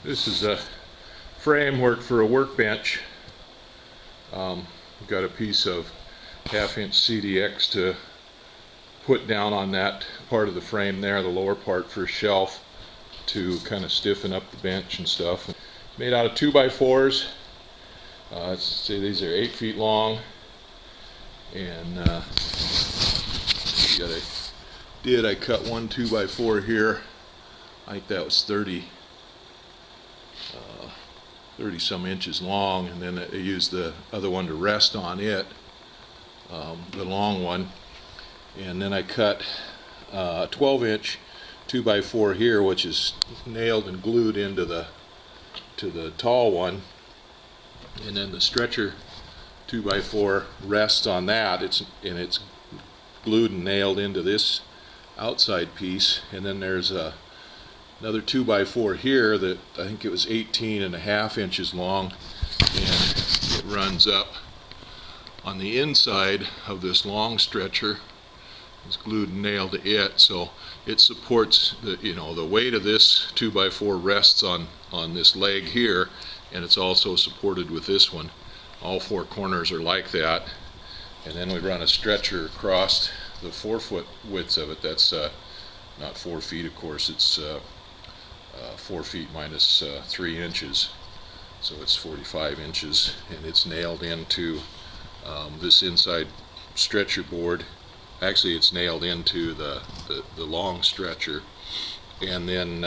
This is a framework for a workbench. Got a piece of 1/2" CDX to put down on that part of the frame there, the lower part for a shelf, to kind of stiffen up the bench and stuff. Made out of 2x4s. Let's say these are 8 feet long, and I cut one 2x4 here. I think that was 30 some inches long, and then I used the other one to rest on it, the long one, and then I cut a 12-inch 2x4 here, which is nailed and glued into the tall one, and then the stretcher 2x4 rests on that. It's glued and nailed into this outside piece, and then there's another 2x4 here that I think it was 18.5 inches long, and it runs up on the inside of this long stretcher. It's glued and nailed to it, so it supports the weight of this 2x4 rests on this leg here, and it's also supported with this one. All 4 corners are like that, and then we run a stretcher across the 4-foot width of it. That's not 4 feet, of course. It's 4 feet minus 3 inches, so it's 45 inches, and it's nailed into this inside stretcher board. Actually, it's nailed into the long stretcher, and then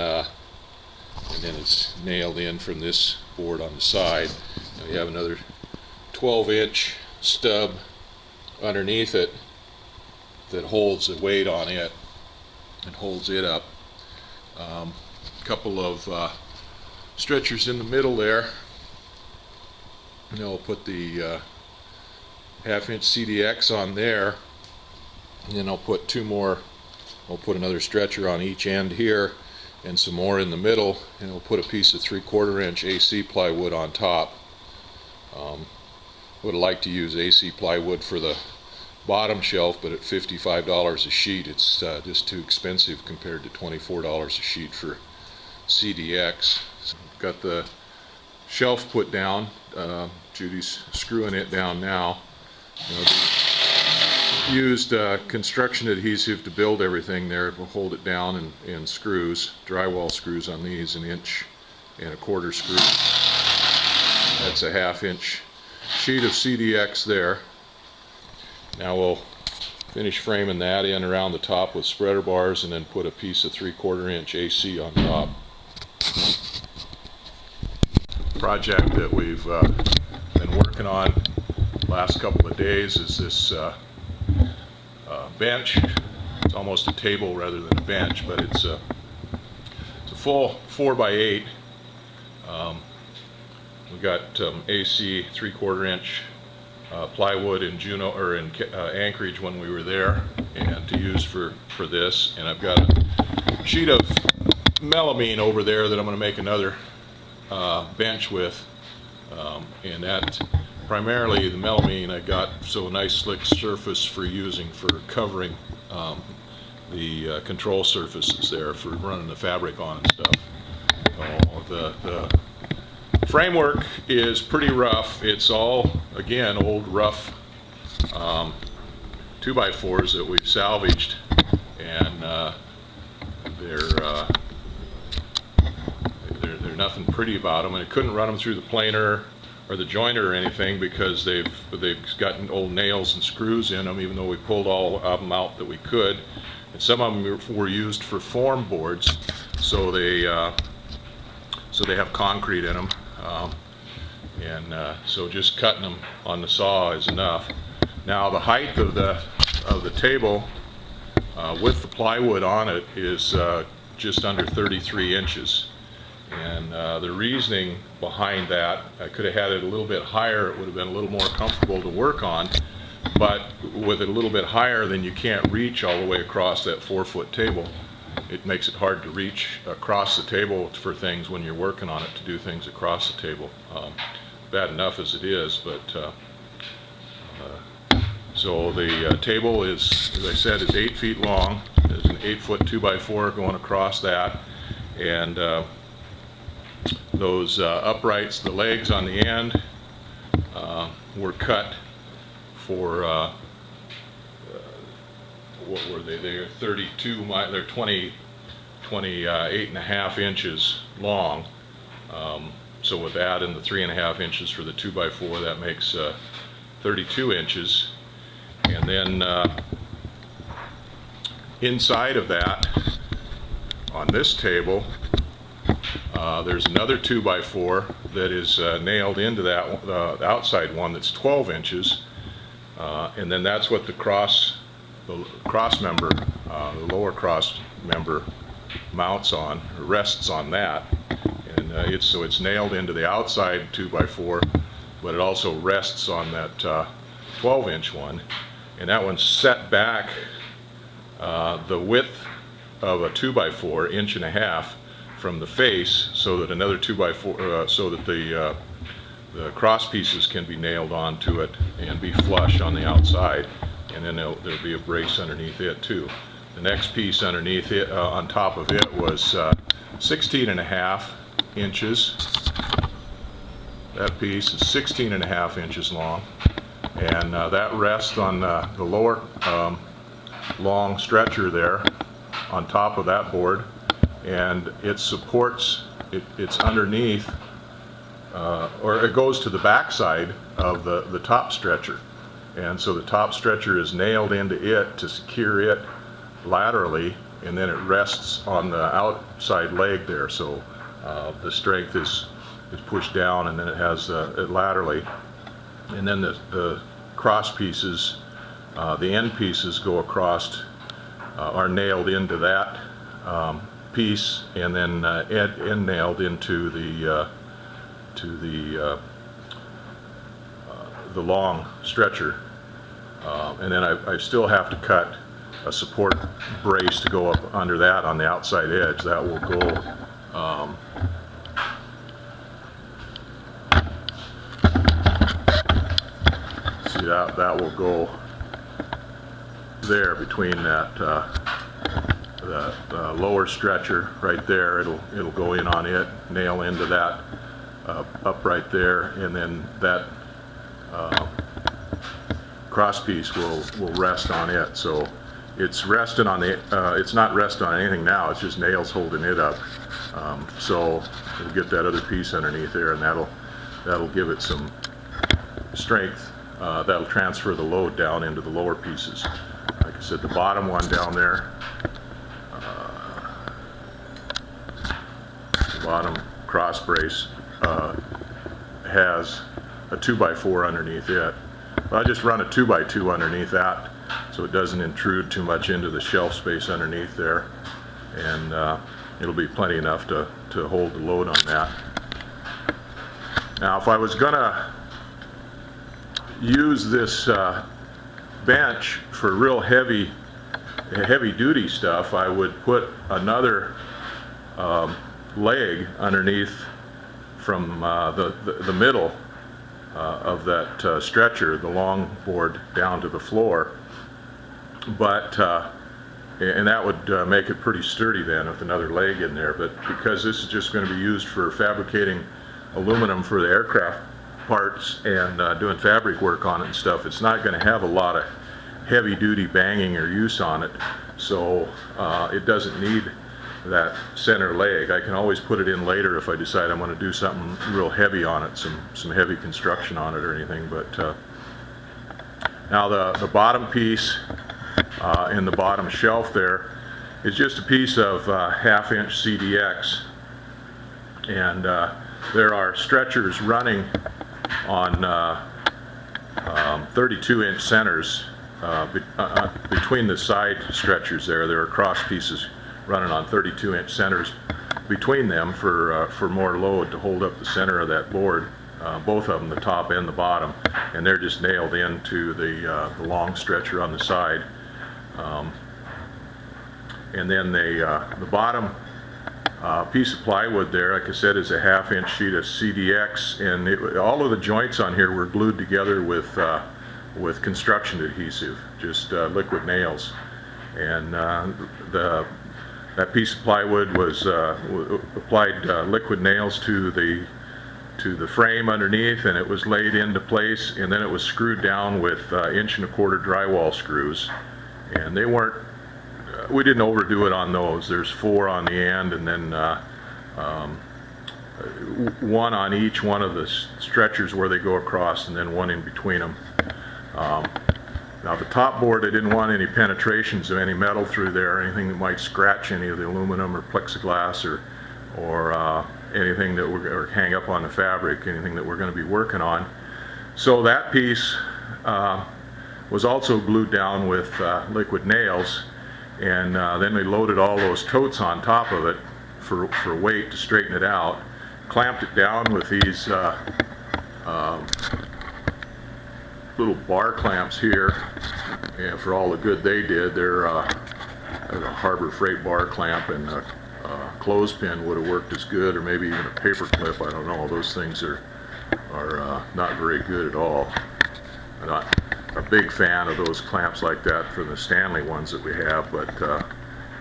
it's nailed in from this board on the side. Now you have another 12-inch stub underneath it that holds the weight on it and holds it up. Couple of stretchers in the middle there, and I'll put the 1/2" CDX on there, and then I'll put 2 more. I'll put another stretcher on each end here and some more in the middle, and I'll put a piece of 3/4 inch AC plywood on top. Would have liked to use AC plywood for the bottom shelf, but at $55 a sheet it's just too expensive compared to $24 a sheet for CDX. So got the shelf put down. Judy's screwing it down now. Used construction adhesive to build everything there. It will hold it down, and screws, drywall screws on these, 1 1/4 inch screw. That's a 1/2 inch sheet of CDX there. Now we'll finish framing that in around the top with spreader bars, and then put a piece of 3/4 inch AC on top. Project that we've been working on last couple of days is this bench. It's almost a table rather than a bench, but it's a full 4x8. We got AC 3/4 inch plywood in Anchorage when we were there, and to use for this. And I've got a sheet of melamine over there that I'm going to make another bench with, and that primarily the melamine I got so a nice slick surface for covering the control surfaces there for running the fabric on and stuff. The framework is pretty rough. It's all, again, old rough 2x4s that we've salvaged, and they're nothing pretty about them, and I couldn't run them through the planer or the joiner or anything because they've gotten old nails and screws in them, even though we pulled all of them out that we could. And some of them were used for form boards, so they have concrete in them, so just cutting them on the saw is enough. Now the height of the table with the plywood on it is just under 33 inches. And the reasoning behind that, I could have had it a little bit higher. It would have been a little more comfortable to work on, but with it a little bit higher, then you can't reach all the way across that 4-foot table. It makes it hard to reach across the table for things when you're working on it, to do things across the table. Bad enough as it is, but so the table is, as I said, is 8 feet long. There's an 8-foot 2x4 going across that, and those uprights, the legs on the end, were cut for what were they? They're 32, they're 28.5 inches long. So with that and the 3.5 inches for the 2x4, that makes 32 inches. And then inside of that, on this table, there's another 2x4 that is nailed into that the outside one that's 12 inches, and then that's what the cross member, the lower cross member mounts on, or rests on that. And so it's nailed into the outside 2x4, but it also rests on that 12-inch one, and that one's set back the width of a 2x4, 1.5 inches from the face, so that another 2x4, so that the cross pieces can be nailed onto it and be flush on the outside, and then there'll be a brace underneath it too. The next piece underneath it, on top of it, was 16.5 inches. That piece is 16.5 inches long, and that rests on the lower long stretcher there on top of that board, and it supports, it's underneath, or it goes to the back side of the top stretcher, and so the top stretcher is nailed into it to secure it laterally, and then it rests on the outside leg there, so the strength is pushed down, and then it has it laterally, and then the cross pieces, the end pieces go across, are nailed into that piece, and then end nailed into the long stretcher, and then I still have to cut a support brace to go up under that on the outside edge. That will go see, that will go there between that lower stretcher right there. It'll go in on it, nail into that up right there, and then that cross piece will rest on it. So it's resting on the it's not resting on anything now, it's just nails holding it up. So we'll get that other piece underneath there, and that'll give it some strength. That'll transfer the load down into the lower pieces. Like I said, the bottom one down there, the bottom cross brace has a 2x4 underneath it. But I just run a 2x2 underneath that, so it doesn't intrude too much into the shelf space underneath there, and it'll be plenty enough to hold the load on that. Now, if I was gonna use this bench for real heavy duty stuff, I would put another leg underneath from the middle of that stretcher, the long board, down to the floor. But and that would make it pretty sturdy then with another leg in there. But because this is just going to be used for fabricating aluminum for the aircraft parts and doing fabric work on it and stuff, it's not going to have a lot of heavy duty banging or use on it, so it doesn't need that center leg. I can always put it in later if I decide I want to do something real heavy on it, some heavy construction on it or anything. But now the bottom piece in the bottom shelf there is just a piece of 1/2 inch CDX, and there are stretchers running on 32-inch centers between the side stretchers there. There are cross pieces running on 32-inch centers between them for more load to hold up the center of that board, both of them, the top and the bottom, and they're just nailed into the long stretcher on the side. And then the bottom piece of plywood there, like I said, is a 1/2 inch sheet of CDX, and all of the joints on here were glued together with construction adhesive, just liquid nails. And the that piece of plywood was applied liquid nails to the frame underneath, and it was laid into place, and then it was screwed down with 1.25" drywall screws. And they weren't, we didn't overdo it on those. There's 4 on the end, and then 1 on each one of the stretchers where they go across, and then 1 in between them. Now the top board, I didn't want any penetrations of any metal through there, anything that might scratch any of the aluminum or plexiglass or anything that or hang up on the fabric, anything that we're going to be working on. So that piece was also glued down with liquid nails, and then we loaded all those totes on top of it for weight to straighten it out. Clamped it down with these little bar clamps here, and for all the good they did, they're a Harbor Freight bar clamp, and a clothespin would have worked as good, or maybe even a paper clip. I don't know. Those things are not very good at all. I'm not a big fan of those clamps like that for the Stanley ones that we have, but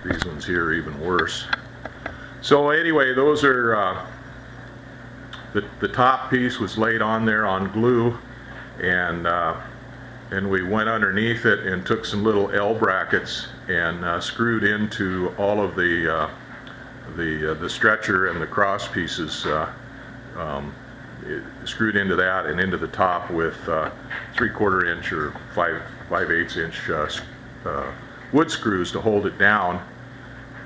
these ones here are even worse. So anyway, those are the top piece was laid on there on glue, and we went underneath it and took some little L brackets and screwed into all of the stretcher and the cross pieces, screwed into that and into the top with 3/4 inch or 5/8 inch wood screws to hold it down.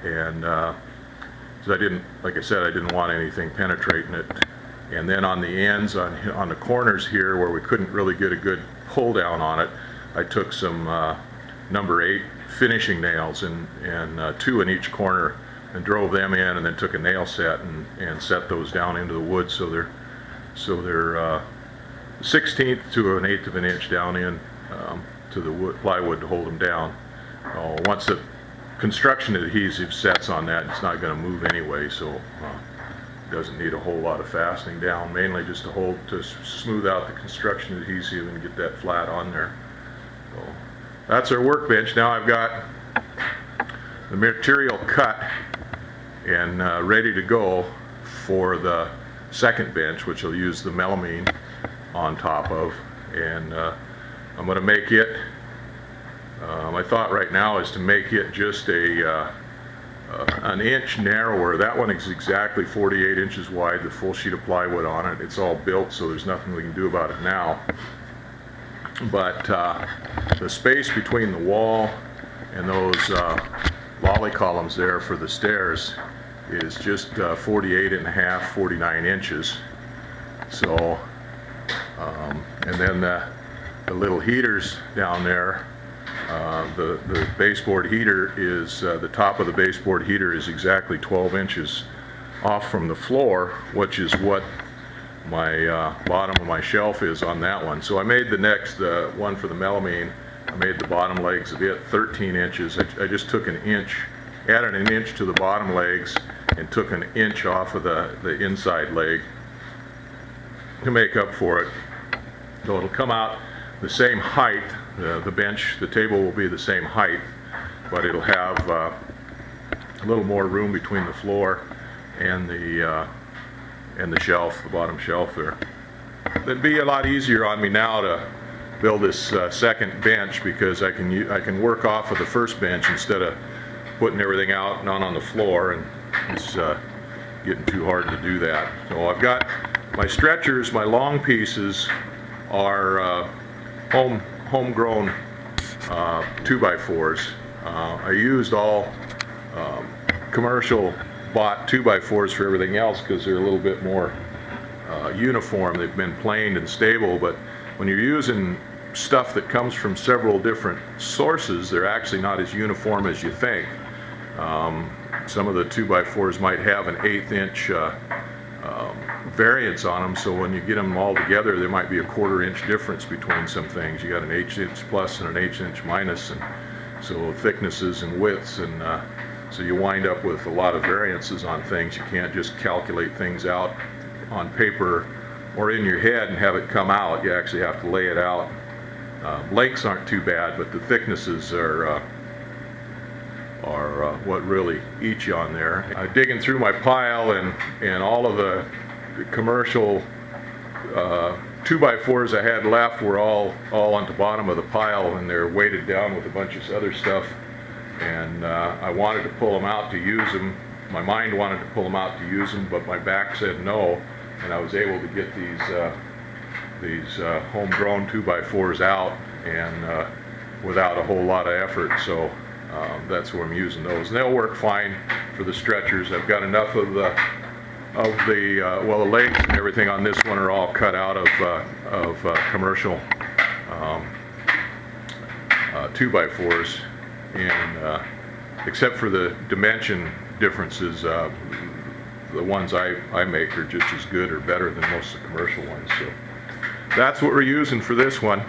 And so I didn't, like I said, I didn't want anything penetrating it. And then on the ends, on the corners here where we couldn't really get a good pull down on it, I took some number 8 finishing nails and 2 in each corner, and drove them in, and then took a nail set and set those down into the wood so they're 1/16 to 1/8 of an inch down in to the plywood to hold them down. Once the construction adhesive sets on that, it's not going to move anyway, so doesn't need a whole lot of fastening down, mainly just to smooth out the construction adhesive and get that flat on there. So that's our workbench. Now I've got the material cut and ready to go for the second bench, which I'll use the melamine on top of, and I'm going to make it, my thought right now is to make it just an inch narrower. That one is exactly 48 inches wide, the full sheet of plywood on it. It's all built, so there's nothing we can do about it now. But the space between the wall and those lolly columns there for the stairs is just 48.5, 49 inches. So, and then the little heaters down there, the baseboard heater is, the top of the baseboard heater is exactly 12 inches off from the floor, which is what my bottom of my shelf is on that one. So I made the next one for the melamine, I made the bottom legs of it 13 inches. I just took an inch, added an inch to the bottom legs, and took an inch off of the inside leg to make up for it. So it'll come out the same height. The bench, the table will be the same height, but it'll have a little more room between the floor and the shelf, the bottom shelf there. It'd be a lot easier on me now to build this second bench, because I can work off of the first bench instead of putting everything out and on the floor, and it's getting too hard to do that. So I've got my stretchers, my long pieces are homegrown 2x4s. I used all commercial bought 2x4s for everything else because they're a little bit more uniform. They've been planed and stable, but when you're using stuff that comes from several different sources, they're actually not as uniform as you think. Some of the 2x4s might have an 1/8 inch variance on them, so when you get them all together, there might be a 1/4 inch difference between some things. You got an 1/8 inch plus and an 1/8 inch minus, and so thicknesses and widths, and so you wind up with a lot of variances on things. You can't just calculate things out on paper or in your head and have it come out. You actually have to lay it out. Lengths aren't too bad, but the thicknesses are what really eat you on there. Digging through my pile, and all of the commercial 2x4s I had left were all on the bottom of the pile, and they're weighted down with a bunch of other stuff. And I wanted to pull them out to use them. My mind wanted to pull them out to use them, but my back said no, and I was able to get these homegrown 2x4s out, and without a whole lot of effort. So that's where I'm using those, and they'll work fine for the stretchers. I've got enough of the well, the legs and everything on this one are all cut out of commercial 2x4s, and except for the dimension differences, the ones I make are just as good or better than most of the commercial ones. So that's what we're using for this one.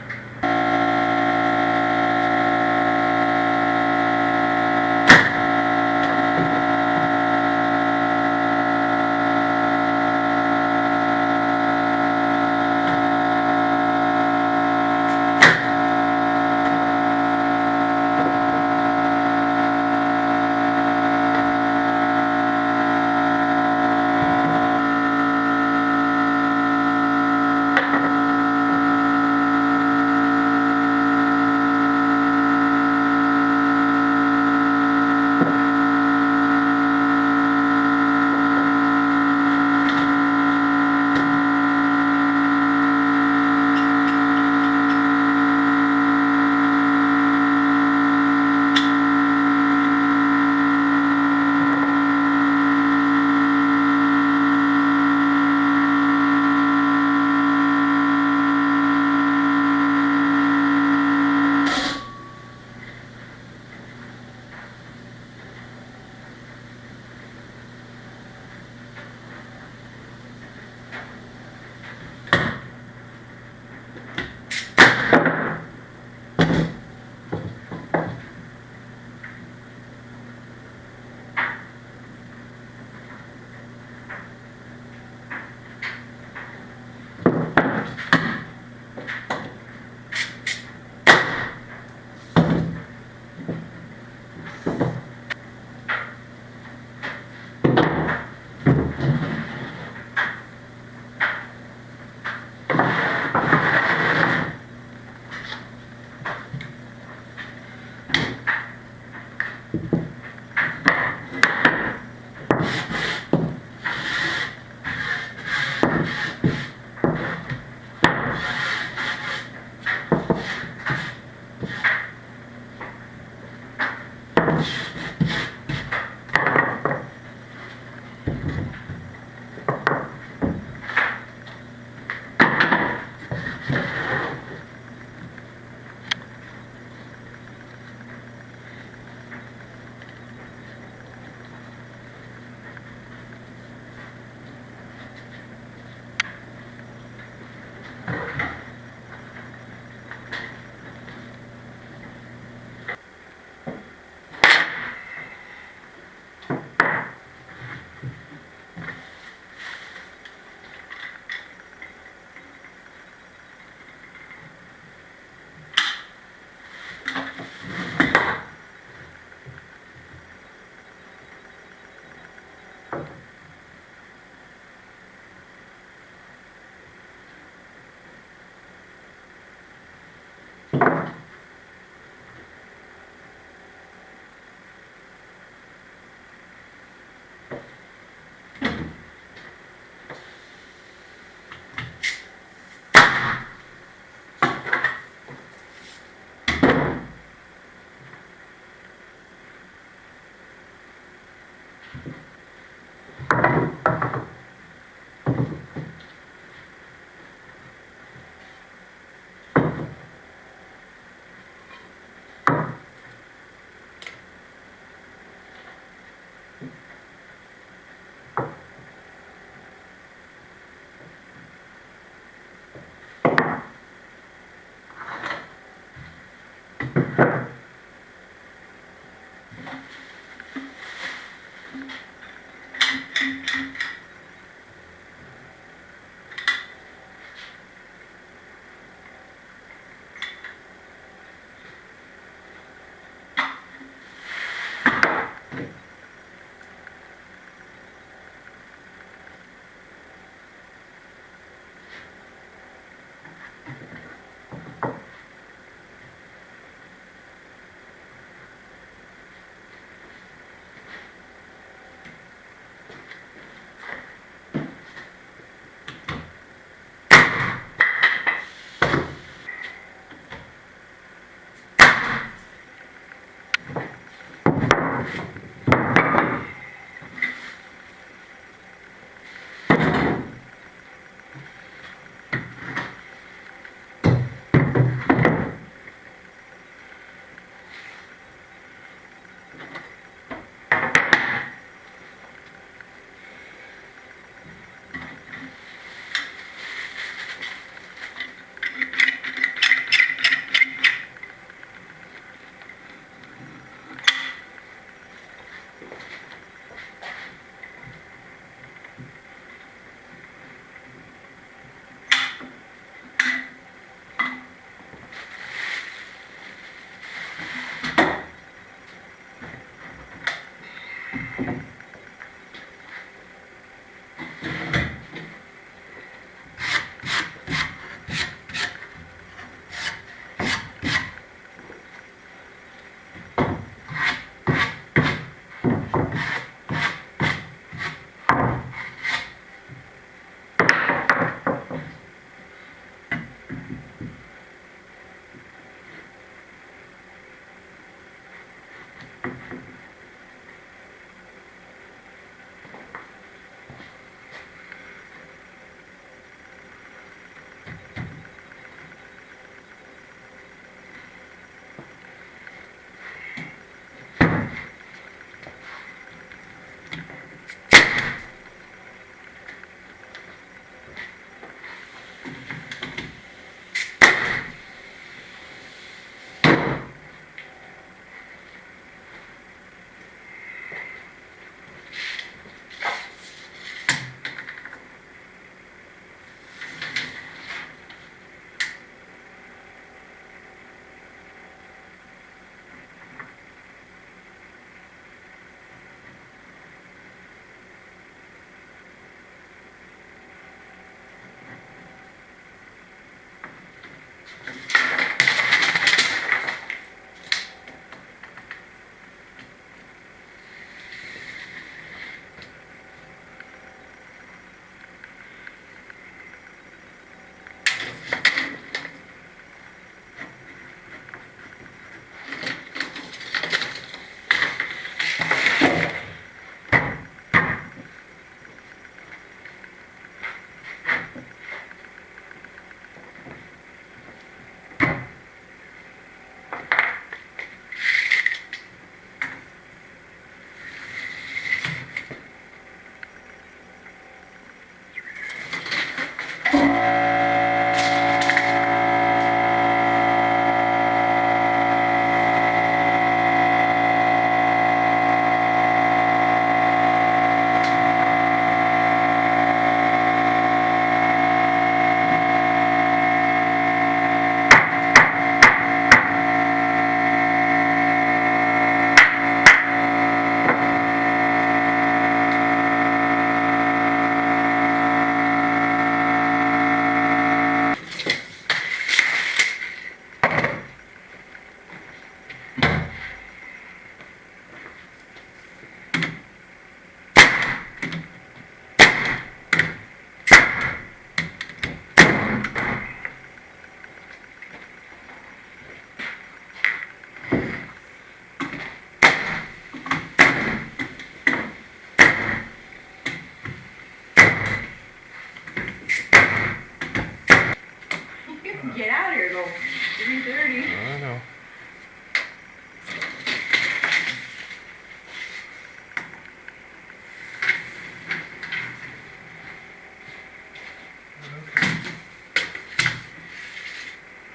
Get out of here, go 3:30. I know.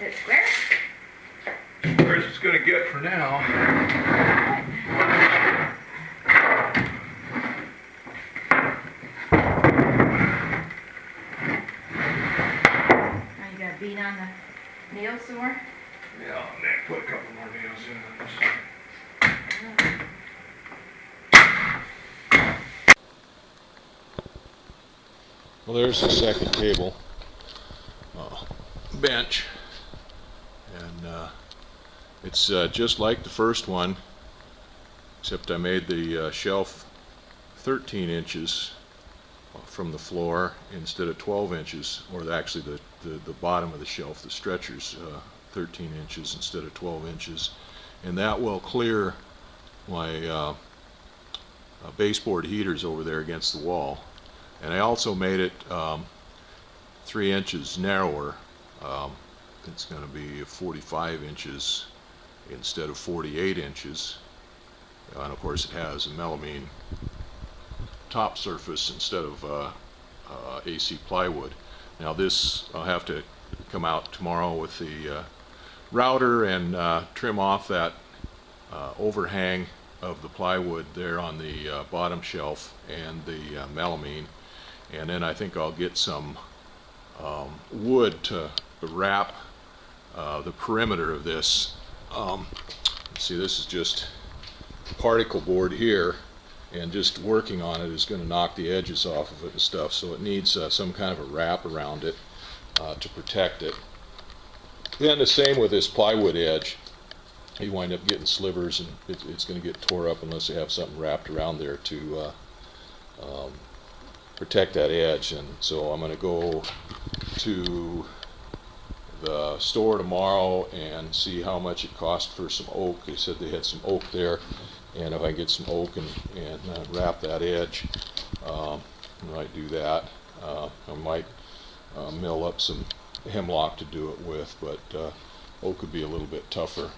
Is it square? Where's it's gonna get for now. Now you gotta beat on the nails some more. Yeah, and then put a couple more nails in this. Well, there's the second cable. bench, and it's just like the first one, except I made the shelf 13 inches from the floor instead of 12 inches, or actually the bottom of the shelf, the stretcher's 13 inches instead of 12 inches, and that will clear my baseboard heaters over there against the wall. And I also made it 3 inches narrower. It's going to be 45 inches instead of 48 inches, and of course it has a melamine top surface instead of AC plywood. Now this, I'll have to come out tomorrow with the router and trim off that overhang of the plywood there on the bottom shelf and the melamine, and then I think I'll get some wood to wrap the perimeter of this. See, this is just particle board here, and just working on it is going to knock the edges off of it and stuff, so it needs some kind of a wrap around it to protect it. Then the same with this plywood edge. You wind up getting slivers, and it's going to get tore up unless you have something wrapped around there to protect that edge. And so I'm going to go to the store tomorrow and see how much it cost for some oak. They said they had some oak there, and if I get some oak and wrap that edge, I might do that. I might mill up some hemlock to do it with, but oak would be a little bit tougher.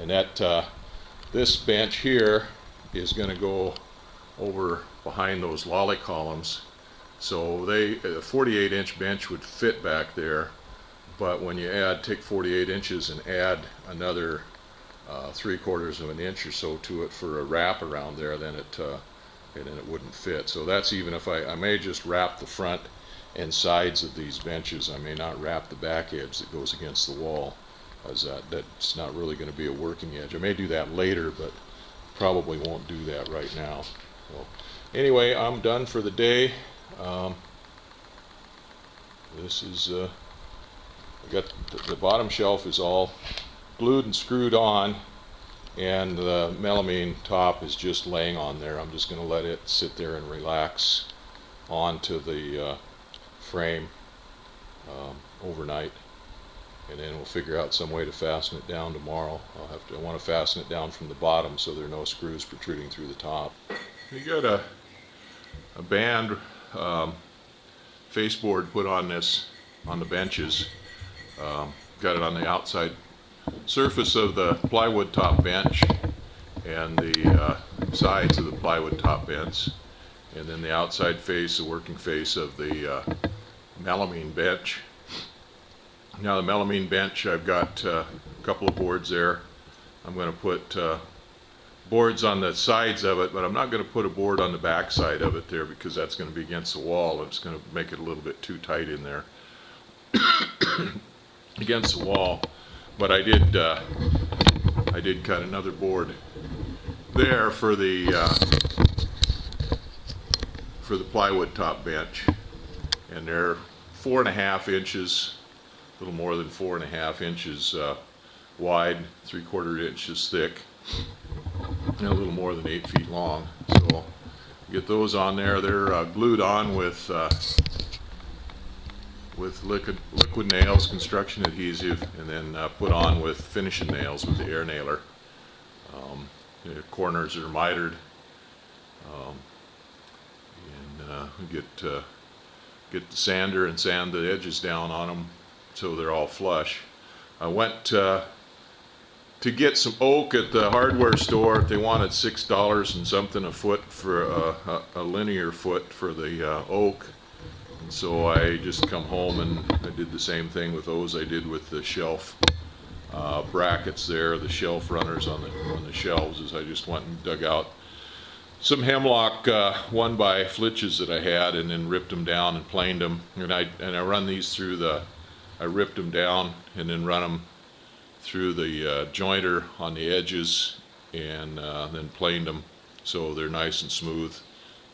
And that this bench here is going to go over behind those lolly columns, so a 48-inch bench would fit back there, but when you take 48 inches and add another 3/4 of an inch or so to it for a wrap around there, then it wouldn't fit. So that's even if I may just wrap the front and sides of these benches. I may not wrap the back edge that goes against the wall, as that's not really going to be a working edge. I may do that later, but probably won't do that right now. So anyway, I'm done for the day. This is I got the bottom shelf is all glued and screwed on, and the melamine top is just laying on there. I'm just going to let it sit there and relax onto the frame overnight, and then we'll figure out some way to fasten it down tomorrow. I want to fasten it down from the bottom so there are no screws protruding through the top. You got a band faceboard put on the benches. Got it on the outside surface of the plywood top bench and the sides of the plywood top bench, and then the outside face, the working face of the melamine bench. Now the melamine bench, I've got a couple of boards there. I'm going to put boards on the sides of it, but I'm not going to put a board on the back side of it there, because that's going to be against the wall. It's going to make it a little bit too tight in there against the wall. But I did cut another board there for the plywood top bench, and they're 4.5 inches, a little more than 4.5 inches wide, 3/4 inches thick, and a little more than 8 feet long. So get those on there. They're glued on with liquid nails, construction adhesive, and then put on with finishing nails with the air nailer. The corners are mitered, and we get the sander and sand the edges down on them so they're all flush. I went to get some oak at the hardware store. They wanted $6 and something a foot for a linear foot for the oak. And so I just come home and I did the same thing with those I did with the shelf brackets there, the shelf runners on the shelves. Is I just went and dug out some hemlock 1x flitches that I had, and then ripped them down and planed them. And I run these through I ripped them down and then run them through the jointer on the edges, and then planed them so they're nice and smooth.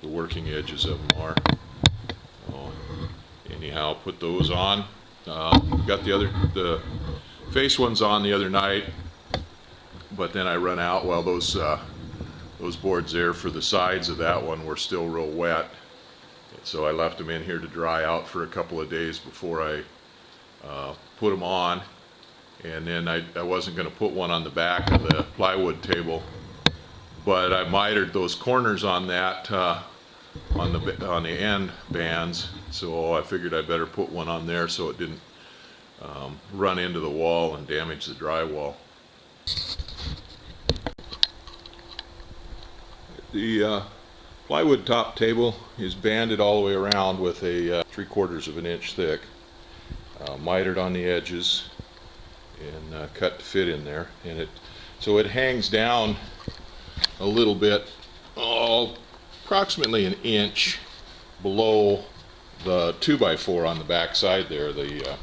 The working edges of them are. So anyhow, put those on, Got the face ones on the other night, but then I run out. Well, those boards there for the sides of that one were still real wet, so I left them in here to dry out for a couple of days before I put them on. And then I wasn't going to put one on the back of the plywood table, but I mitered those corners on that on the end bands, so I figured I better put one on there so it didn't run into the wall and damage the drywall. The plywood top table is banded all the way around with a 3/4 of an inch thick, mitered on the edges and cut to fit in there, and so it hangs down a little bit, approximately an inch below the 2x4 on the back side there, the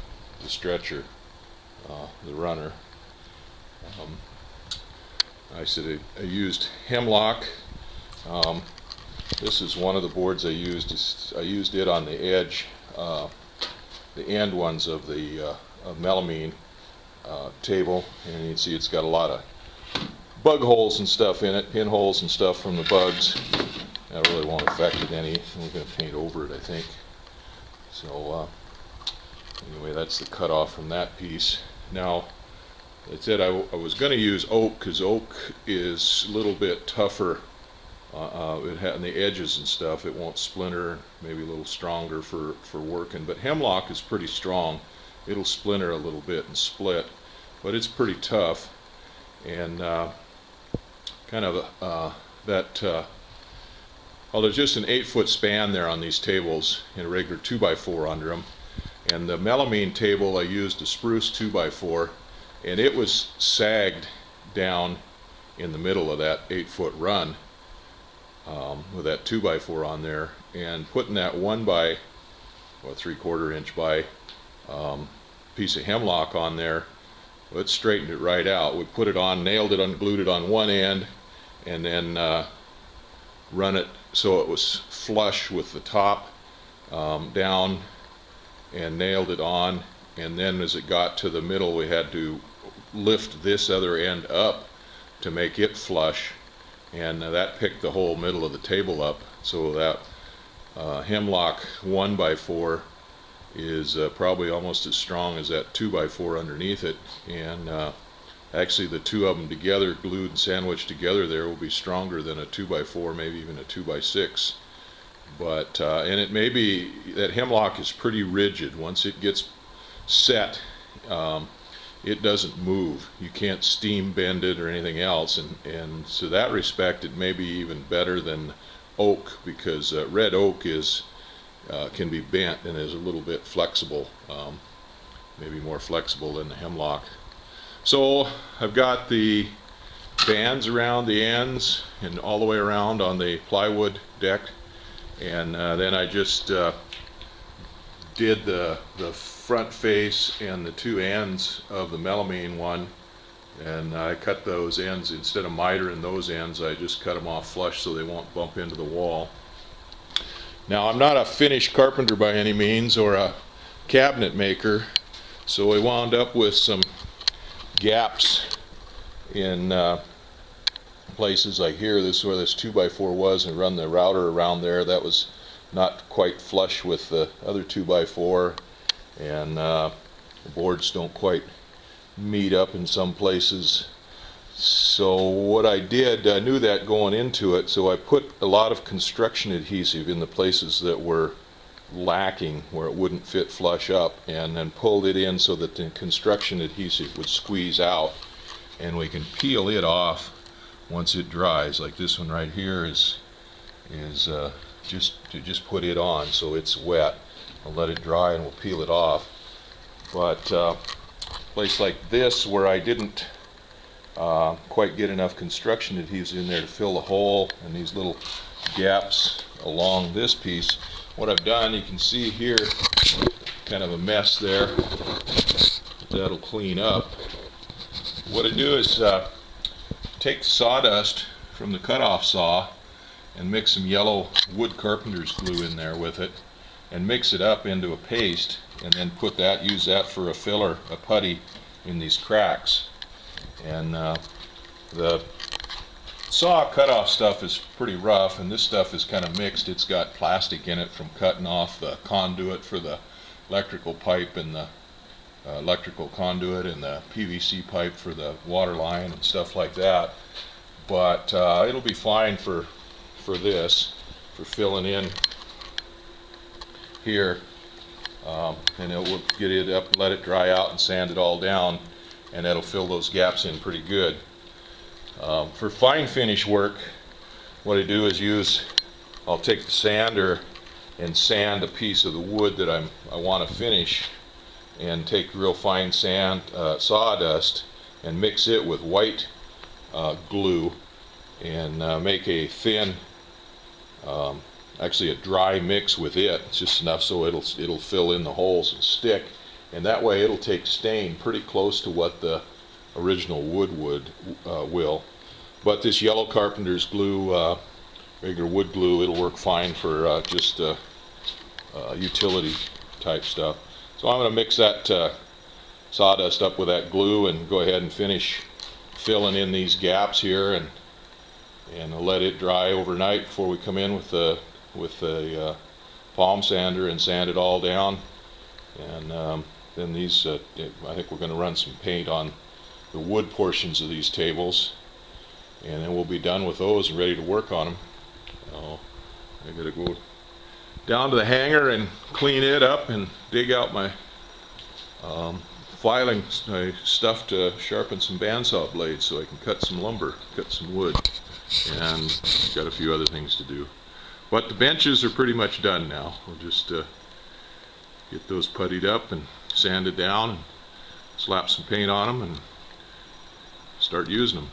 stretcher, the runner. I used hemlock. This is one of the boards I used. I used it on the edge, the end ones of the melamine table, and you can see it's got a lot of bug holes and stuff in it, pinholes and stuff from the bugs. That really won't affect it any. We're going to paint over it, I think. So anyway, that's the cutoff from that piece. Now, I said I was going to use oak because oak is a little bit tougher. On the edges and stuff, it won't splinter, maybe a little stronger for working. But hemlock is pretty strong. It'll splinter a little bit and split, but it's pretty tough. And kind of well, there's just an 8-foot span there on these tables and a regular 2x4 under them. And the melamine table, I used a spruce 2x4, and it was sagged down in the middle of that 8-foot run with that 2x4 on there, and putting that 3/4 inch by piece of hemlock on there, well, it straightened it right out. We put it on, nailed it, glued it on one end, and then run it so it was flush with the top down, and nailed it on. And then as it got to the middle, we had to lift this other end up to make it flush, and that picked the whole middle of the table up. So that hemlock 1x4 is probably almost as strong as that 2x4 underneath it, and actually the two of them together, glued and sandwiched together there, will be stronger than a 2x4, maybe even a 2x6. But and it may be that hemlock is pretty rigid. Once it gets set, it doesn't move. You can't steam bend it or anything else, and so that respect it may be even better than oak, because red oak can be bent and is a little bit flexible, maybe more flexible than the hemlock. So I've got the bands around the ends and all the way around on the plywood deck, and then I just did the front face and the two ends of the melamine one, and I cut those ends, instead of mitering those ends, I just cut them off flush so they won't bump into the wall. Now, I'm not a finished carpenter by any means, or a cabinet maker, so I wound up with some gaps in places like here. This is where this 2x4 was, and run the router around there. That was not quite flush with the other 2x4, and the boards don't quite meet up in some places. So what I did, I knew that going into it, so I put a lot of construction adhesive in the places that were lacking, where it wouldn't fit flush up, and then pulled it in so that the construction adhesive would squeeze out, and we can peel it off once it dries. Like this one right here is just put it on so it's wet. I'll let it dry and we'll peel it off. But a place like this where I didn't quite get enough construction adhesive in there to fill the hole and these little gaps along this piece, what I've done, you can see here, kind of a mess there. That'll clean up. What I do is take sawdust from the cutoff saw and mix some yellow wood carpenter's glue in there with it, and mix it up into a paste, and then use that for a filler, a putty in these cracks. And the saw cutoff stuff is pretty rough, and this stuff is kind of mixed. It's got plastic in it from cutting off the conduit for the electrical pipe, and the electrical conduit, and the PVC pipe for the water line and stuff like that. But it'll be fine for this, for filling in here, and it will get it up, let it dry out, and sand it all down, and that'll fill those gaps in pretty good. For fine finish work, what I do is I'll take the sander and sand a piece of the wood that I want to finish, and take real fine sand, sawdust, and mix it with white glue, and make a thin, actually a dry mix with it. It's just enough so it'll fill in the holes and stick, and that way it'll take stain pretty close to what the original wood will. But this yellow carpenter's glue, regular wood glue, it'll work fine for just utility type stuff. So I'm going to mix that sawdust up with that glue and go ahead and finish filling in these gaps here, and let it dry overnight before we come in with the palm sander and sand it all down. And then these, I think we're going to run some paint on the wood portions of these tables, and then we'll be done with those and ready to work on them. So I got to go down to the hangar and clean it up and dig out my filing stuff to sharpen some bandsaw blades so I can cut some lumber, cut some wood, and got a few other things to do. But the benches are pretty much done now. We'll just get those puttied up and sanded down, and slap some paint on them and start using them.